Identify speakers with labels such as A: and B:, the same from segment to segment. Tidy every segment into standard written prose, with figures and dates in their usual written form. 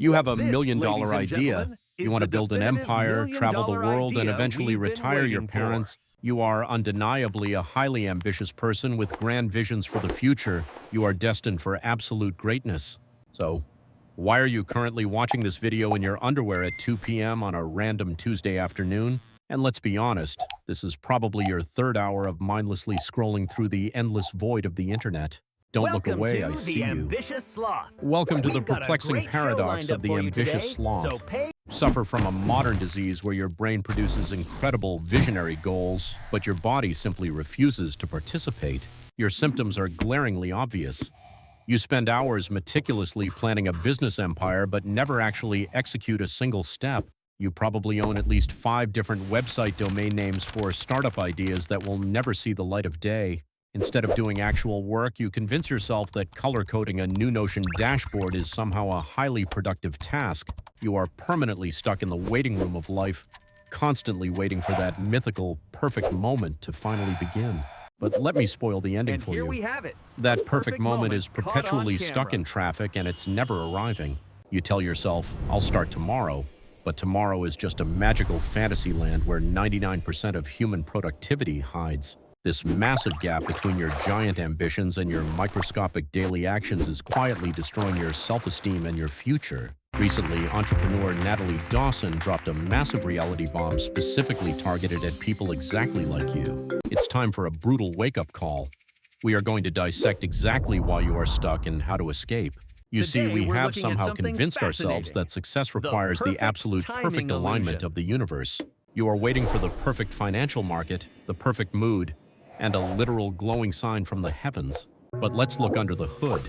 A: You have a
B: This,
A: million-dollar
B: ladies and
A: idea.
B: gentlemen, is
A: You want to
B: the
A: build an
B: definitive
A: empire, travel the
B: million-dollar
A: world, and
B: idea
A: eventually
B: we've been
A: retire your
B: waiting for.
A: parents. You are undeniably a highly ambitious person with grand visions for the future. You are destined for absolute greatness. So, why are you currently watching this video in your underwear at 2 p.m. on a random Tuesday afternoon? And let's be honest, this is probably your third hour of mindlessly scrolling through the endless void of the internet. Don't look
B: Welcome
A: away,
B: to
A: I
B: the
A: see you.
B: ambitious sloth.
A: Welcome to the
B: We've got a
A: perplexing
B: great show
A: paradox
B: lined
A: of
B: up
A: the
B: for you
A: ambitious
B: today,
A: sloth.
B: so pay
A: Suffer from a modern disease where your brain produces incredible visionary goals, but your body simply refuses to participate. Your symptoms are glaringly obvious. You spend hours meticulously planning a business empire but never actually execute a single step. You probably own at least 5 different website domain names for startup ideas that will never see the light of day. Instead of doing actual work, you convince yourself that color-coding a new Notion dashboard is somehow a highly productive task. You are permanently stuck in the waiting room of life, constantly waiting for that mythical, perfect moment to finally begin. But let me spoil the ending
B: and
A: for
B: here
A: you.
B: we have it.
A: That perfect moment is
B: caught on
A: perpetually stuck
B: camera.
A: in traffic and it's never arriving. You tell yourself, I'll start tomorrow. But tomorrow is just a magical fantasy land where 99% of human productivity hides. This massive gap between your giant ambitions and your microscopic daily actions is quietly destroying your self-esteem and your future. Recently, entrepreneur Natalie Dawson dropped a massive reality bomb specifically targeted at people exactly like you. It's time for a brutal wake-up call. We are going to dissect exactly why you are stuck and how to escape. You see,
B: Today,
A: we
B: we're
A: have
B: looking at
A: somehow
B: something
A: convinced ourselves
B: fascinating.
A: that success requires the
B: perfect
A: absolute
B: timing
A: perfect alignment
B: illusion.
A: of the universe. You are waiting for the perfect financial market, the perfect mood, and a literal glowing sign from the heavens. But let's look under the hood.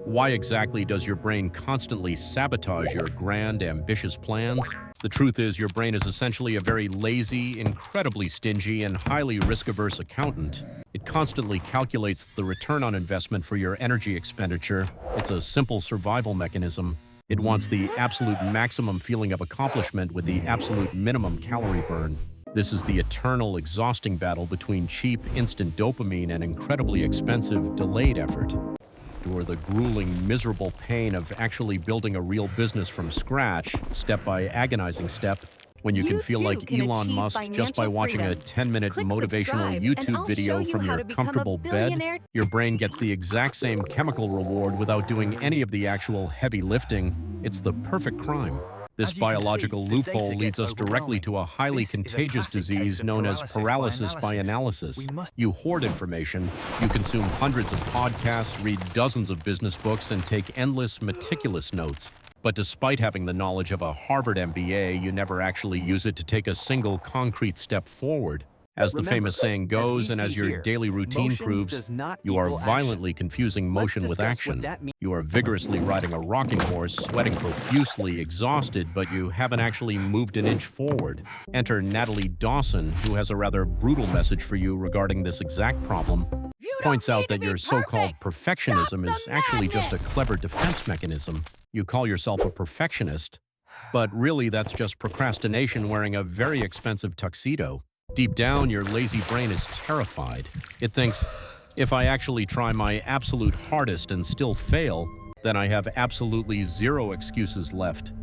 A: Why exactly does your brain constantly sabotage your grand, ambitious plans? The truth is, your brain is essentially a very lazy, incredibly stingy, and highly risk-averse accountant. It constantly calculates the return on investment for your energy expenditure. It's a simple survival mechanism. It wants the absolute maximum feeling of accomplishment with the absolute minimum calorie burn. This is the eternal, exhausting battle between cheap, instant dopamine and incredibly expensive, delayed effort. Or the grueling, miserable pain of actually building a real business from scratch, step by agonizing step, when you can feel like Elon Musk just by watching a 10-minute motivational YouTube video from your comfortable bed. Your brain gets the exact same chemical reward without doing any of the actual heavy lifting. It's the perfect crime. This biological loophole leads us directly to a highly contagious disease known as paralysis by analysis. You hoard information, you consume hundreds of podcasts, read dozens of business books, and take endless, meticulous notes. But despite having the knowledge of a Harvard MBA, you never actually use it to take a single concrete step forward. As the famous saying goes, and as your daily routine proves, you are violently confusing motion with action. You are vigorously riding a rocking horse, sweating profusely, exhausted, but you haven't actually moved an inch forward. Enter Natalie Dawson, who has a rather brutal message for you regarding this exact problem. Points out that your so-called perfectionism is actually just a clever defense mechanism. You call yourself a perfectionist, but really that's just procrastination wearing a very expensive tuxedo. Deep down, your lazy brain is terrified. It thinks, if I actually try my absolute hardest and still fail, then I have absolutely zero excuses left.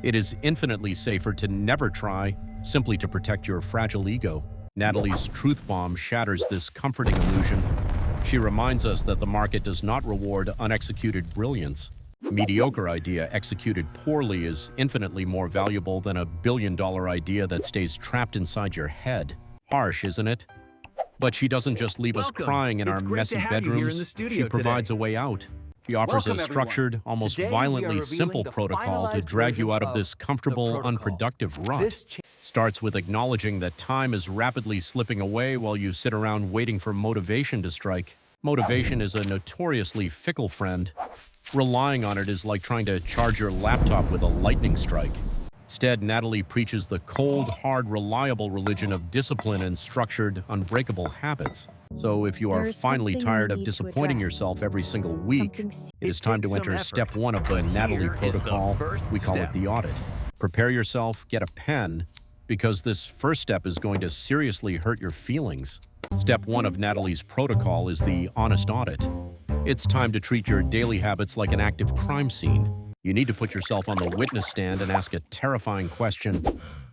A: It is infinitely safer to never try, simply to protect your fragile ego. Natalie's truth bomb shatters this comforting illusion. She reminds us that the market does not reward unexecuted brilliance. Mediocre idea executed poorly is infinitely more valuable than a billion-dollar idea that stays trapped inside your head. Harsh, isn't it? But she doesn't just leave us crying in our messy bedrooms. She provides a way out. She offers a structured, almost violently simple protocol to drag you out of this comfortable, unproductive rut. Starts with acknowledging that time is rapidly slipping away while you sit around waiting for motivation to strike. Motivation is a notoriously fickle friend. Relying on it is like trying to charge your laptop with a lightning strike. Instead, Natalie preaches the cold, hard, reliable religion of discipline and structured, unbreakable habits. So if you are finally tired of disappointing yourself every single week, it is time to enter step 1 of the Natalie protocol. We call it the audit. Prepare yourself, get a pen, because this first step is going to seriously hurt your feelings. Step 1 of Natalie's protocol is the honest audit. It's time to treat your daily habits like an active crime scene. You need to put yourself on the witness stand and ask a terrifying question.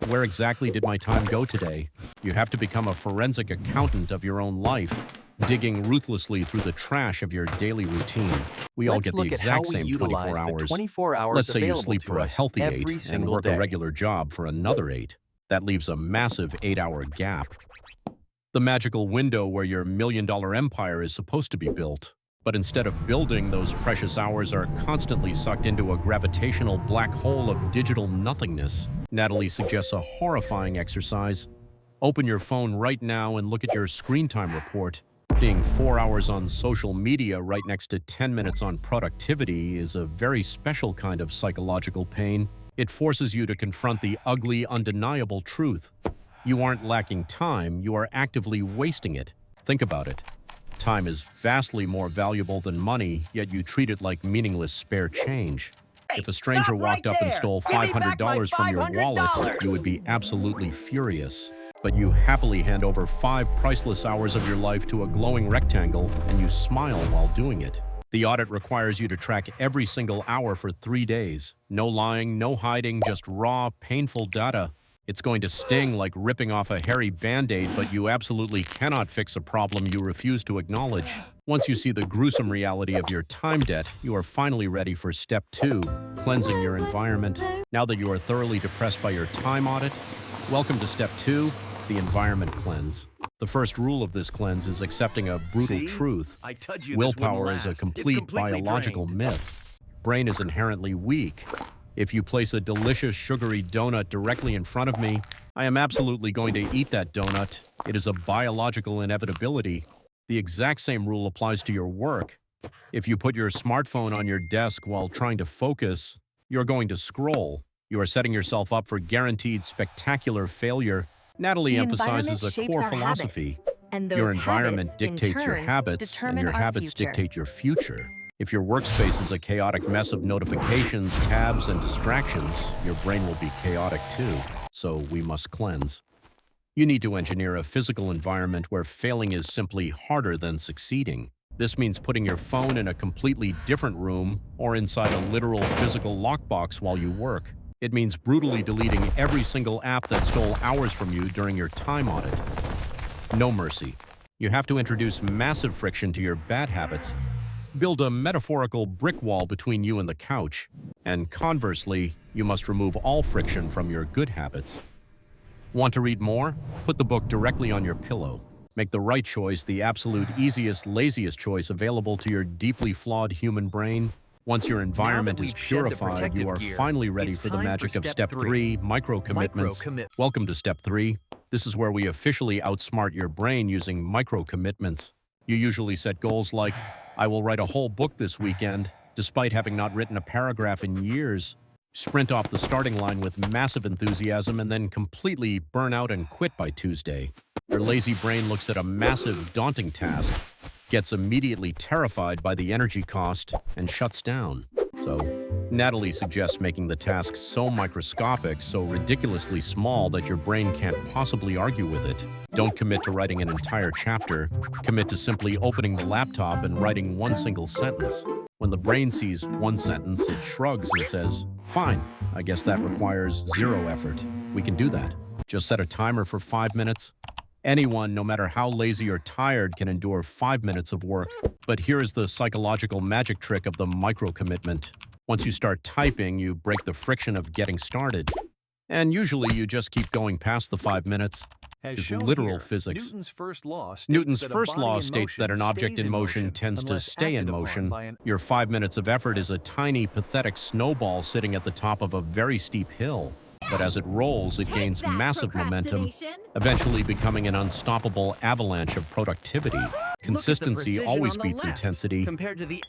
A: Where exactly did my time go today? You have to become a forensic accountant of your own life, digging ruthlessly through the trash of your daily routine. We all get the exact same 24 hours.
B: 24 hours
A: Let's say you
B: available
A: sleep
B: to
A: for a
B: us
A: healthy
B: every
A: 8 and
B: single
A: work
B: day.
A: a regular job for another 8. That leaves a massive 8-hour gap. The magical window where your million-dollar empire is supposed to be built. But instead of building, those precious hours are constantly sucked into a gravitational black hole of digital nothingness. Natalie suggests a horrifying exercise. Open your phone right now and look at your screen time report. Being 4 hours on social media right next to 10 minutes on productivity is a very special kind of psychological pain. It forces you to confront the ugly, undeniable truth. You aren't lacking time, you are actively wasting it. Think about it. Time is vastly more valuable than money, yet you treat it like meaningless spare change. If a stranger walked up and stole $500 from your wallet, you would be absolutely furious. But you happily hand over 5 priceless hours of your life to a glowing rectangle, and you smile while doing it. The audit requires you to track every single hour for 3 days. No lying, no hiding, just raw, painful data. It's going to sting like ripping off a hairy Band-Aid, but you absolutely cannot fix a problem you refuse to acknowledge. Once you see the gruesome reality of your time debt, you are finally ready for step 2, cleansing your environment. Now that you are thoroughly depressed by your time audit, welcome to step 2, the environment cleanse. The first rule of this cleanse is accepting a brutal truth. Willpower is a complete biological myth. Brain is inherently weak. If you place a delicious sugary donut directly in front of me, I am absolutely going to eat that donut. It is a biological inevitability. The exact same rule applies to your work. If you put your smartphone on your desk while trying to focus, you're going to scroll. You are setting yourself up for guaranteed spectacular failure. Natalie emphasizes a core philosophy. Your environment dictates your habits, and your habits dictate your future. If your workspace is a chaotic mess of notifications, tabs, and distractions, your brain will be chaotic too. So we must cleanse. You need to engineer a physical environment where failing is simply harder than succeeding. This means putting your phone in a completely different room or inside a literal physical lockbox while you work. It means brutally deleting every single app that stole hours from you during your time audit. No mercy. You have to introduce massive friction to your bad habits. Build a metaphorical brick wall between you and the couch. And conversely, you must remove all friction from your good habits. Want to read more? Put the book directly on your pillow. Make the right choice the absolute easiest, laziest choice available to your deeply flawed human brain. Once your environment is purified, you are finally ready for the magic of step 3, micro-commitments. Welcome to step 3. This is where we officially outsmart your brain using micro-commitments. You usually set goals like, I will write a whole book this weekend, despite having not written a paragraph in years. Sprint off the starting line with massive enthusiasm and then completely burn out and quit by Tuesday. Your lazy brain looks at a massive, daunting task, gets immediately terrified by the energy cost, and shuts down. So, Natalie suggests making the task so microscopic, so ridiculously small that your brain can't possibly argue with it. Don't commit to writing an entire chapter. Commit to simply opening the laptop and writing one single sentence. When the brain sees one sentence, it shrugs and says, fine, I guess that requires 0 effort. We can do that. Just set a timer for 5 minutes. Anyone, no matter how lazy or tired, can endure 5 minutes of work. But here is the psychological magic trick of the micro-commitment. Once you start typing, you break the friction of getting started. And usually you just keep going past the 5 minutes. It's literal physics. Newton's first law states that an object in motion tends to stay in motion. Your 5 minutes of effort is a tiny, pathetic snowball sitting at the top of a very steep hill. But as it rolls, it gains massive momentum, eventually becoming an unstoppable avalanche of productivity. Consistency always beats intensity.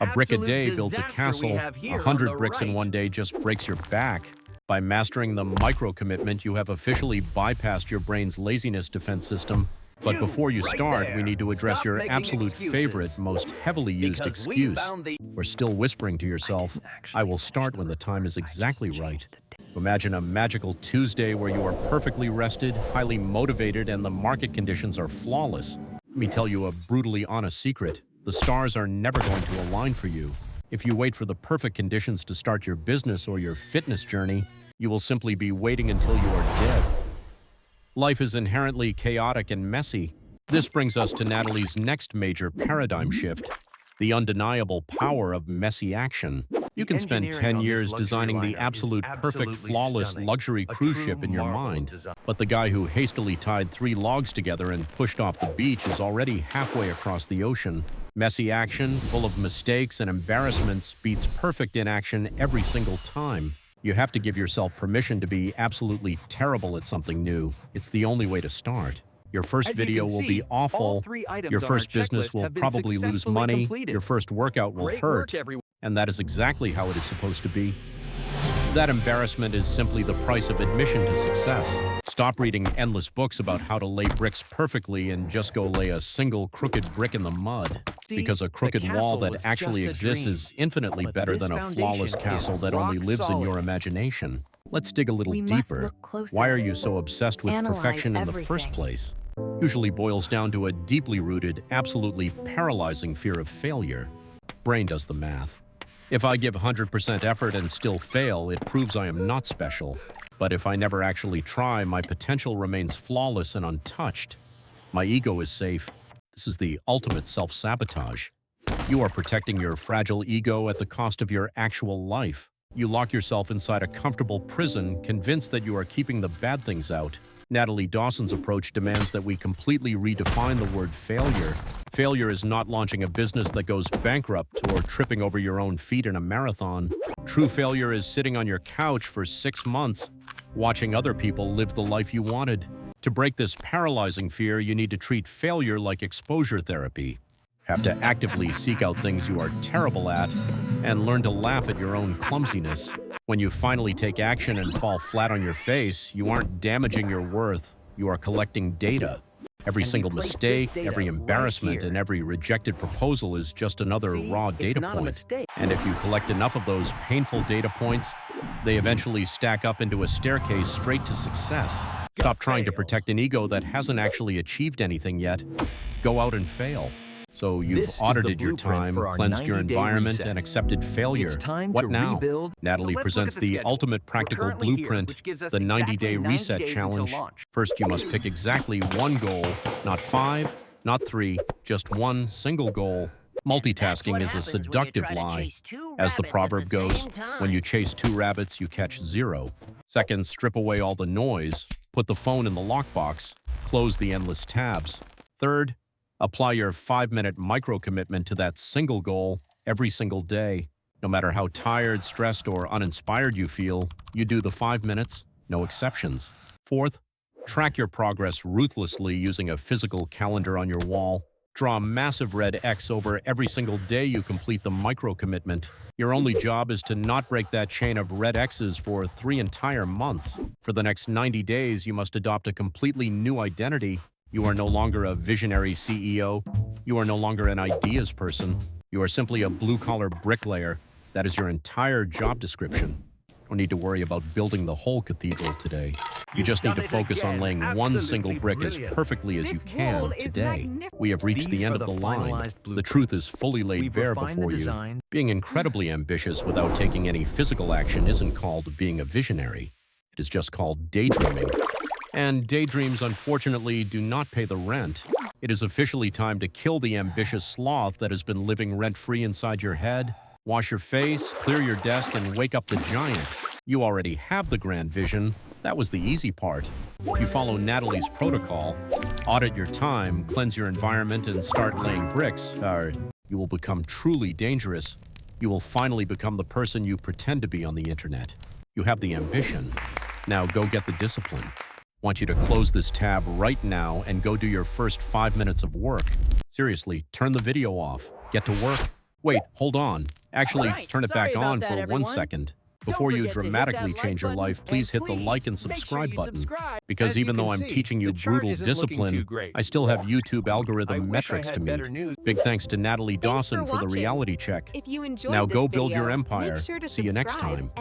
A: A brick a day builds a castle. 100 bricks in one day just breaks your back. By mastering the micro-commitment, you have officially bypassed your brain's laziness defense system. But before you start, we need to address your absolute favorite, most heavily used excuse. We're still whispering to yourself, I will start when the time is exactly right. Imagine a magical Tuesday where you are perfectly rested, highly motivated, and the market conditions are flawless. Let me tell you a brutally honest secret. The stars are never going to align for you. If you wait for the perfect conditions to start your business or your fitness journey, you will simply be waiting until you are dead. Life is inherently chaotic and messy. This brings us to Natalie's next major paradigm shift, the undeniable power of messy action. You can spend 10 years designing the absolute perfect, flawless luxury cruise ship in your mind, but the guy who hastily tied 3 logs together and pushed off the beach is already halfway across the ocean. Messy action, full of mistakes and embarrassments, beats perfect inaction every single time. You have to give yourself permission to be absolutely terrible at something new. It's the only way to start. Your first video will be awful, your first business will probably lose money, your first workout will hurt, and that is exactly how it is supposed to be. That embarrassment is simply the price of admission to success. Stop reading endless books about how to lay bricks perfectly and just go lay a single crooked brick in the mud. Because a crooked wall that actually exists is infinitely better than a flawless castle that only lives in your imagination. Let's dig a little deeper. Why are you so obsessed with perfection in the first place? Usually boils down to a deeply rooted, absolutely paralyzing fear of failure. Brain does the math. If I give 100% effort and still fail, it proves I am not special. But if I never actually try, my potential remains flawless and untouched. My ego is safe. This is the ultimate self-sabotage. You are protecting your fragile ego at the cost of your actual life. You lock yourself inside a comfortable prison, convinced that you are keeping the bad things out. Natalie Dawson's approach demands that we completely redefine the word failure. Failure is not launching a business that goes bankrupt or tripping over your own feet in a marathon. True failure is sitting on your couch for 6 months, watching other people live the life you wanted. To break this paralyzing fear, you need to treat failure like exposure therapy. Have to actively seek out things you are terrible at and learn to laugh at your own clumsiness. When you finally take action and fall flat on your face, you aren't damaging your worth, you are collecting data. Every single mistake, every embarrassment, and every rejected proposal is just another raw data point. And if you collect enough of those painful data points, they eventually stack up into a staircase straight to success. Stop trying to protect an ego that hasn't actually achieved anything yet. Go out and fail. So you've audited your time, cleansed your environment, and accepted failure. What now? Natalie presents the ultimate practical blueprint, the 90-day reset challenge. First, you must pick exactly one goal, not 5, not 3, just one single goal. Multitasking is a seductive lie. As the proverb goes, when you chase 2 rabbits, you catch 0. Second, strip away all the noise, put the phone in the lockbox, close the endless tabs. Third, apply your 5-minute micro-commitment to that single goal every single day. No matter how tired, stressed, or uninspired you feel, you do the 5 minutes, no exceptions. Fourth, track your progress ruthlessly using a physical calendar on your wall. Draw a massive red X over every single day you complete the micro-commitment. Your only job is to not break that chain of red X's for 3 entire months. For the next 90 days, you must adopt a completely new identity. You are no longer a visionary CEO. You are no longer an ideas person. You are simply a blue-collar bricklayer. That is your entire job description. Don't need to worry about building the whole cathedral today. You just need to focus on laying one single brick as perfectly as you can today. We have reached the end of the line. The truth is fully laid bare before you. Being incredibly ambitious without taking any physical action isn't called being a visionary. It is just called daydreaming. And daydreams, unfortunately, do not pay the rent. It is officially time to kill the ambitious sloth that has been living rent-free inside your head. Wash your face, clear your desk, and wake up the giant. You already have the grand vision. That was the easy part. If you follow Natalie's protocol, audit your time, cleanse your environment, and start laying bricks, you will become truly dangerous. You will finally become the person you pretend to be on the internet. You have the ambition. Now go get the discipline. Want you to close this tab right now and go do your first 5 minutes of work. Seriously, turn the video off. Get to work. Wait, hold on. Actually, turn it back on for 1 second. Before you dramatically change your life, please hit the like and subscribe button. Because even though I'm teaching you brutal discipline, I still have YouTube algorithm metrics to meet. Big thanks to Natalie Dawson for the reality check. Now go build your empire. See you next time.